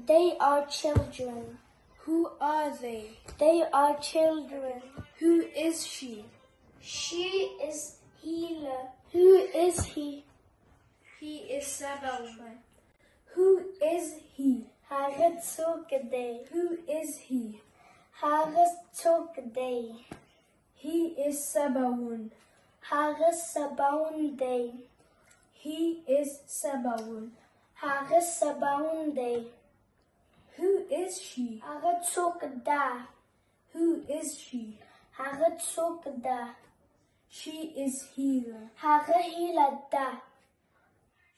They are children. Who are they? They are children. Who is she? She is healer. Who is he? He is Sabawun. Who is he? Hagat Sokade. Who is he? Hagas Sokade. He is Sabawun. Hagas Sabaun Day. He is Sabawun. Hagas Sabaun Day. Who is she? Hagat Sokada. Who is she? Hagat Sokada. She is healer. Haga Hilada.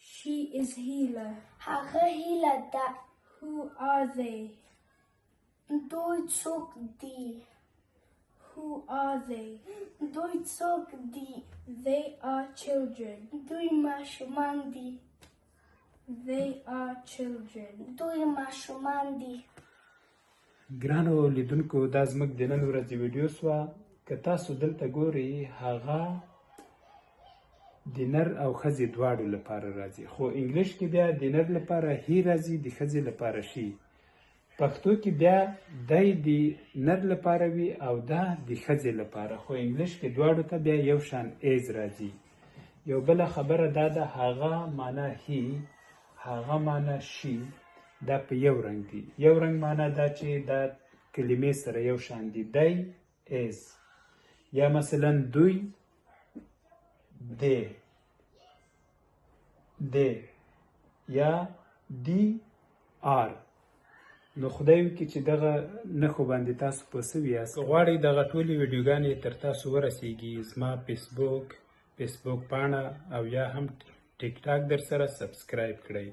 She is healer. Haga Hilada. Who are they? Doi Sokdi. Who are they? Doi Sokdi. They are children. Doi Mashumandi. They are children. Doi Mashumandi. ګرانو لیدونکو دا زموږ د نن ورځې ویډیو سوه که تاسو دلته ګورئ هغه د نر او ښځې دواړو لپاره راځي خو انګلیش کې بیا د نر لپاره هی راځي د ښځې لپاره شي پښتو کې بیا دی د نر لپاره وي او دا د ښځې لپاره خو انګلیش کې دواړو ته بیا یو شان ایز راځي یو بله خبره دا ده هغه معنا هی هغه معنا شي دا په یو رنګ دي یو رنګ معنا دا چې دا کلمې سره یو شان دي دی ایز یا مثلا دوی دی یا دی آر نو خدای وکړي چې دغه نښو باندې تاسو پوه سوي یاست غواړئ دغه ټولې ویډیوګانې تر تاسو ورسیږي زما فیسبوک پاڼه او یا هم ټیک ټاک در سره سبسکرایب کړئ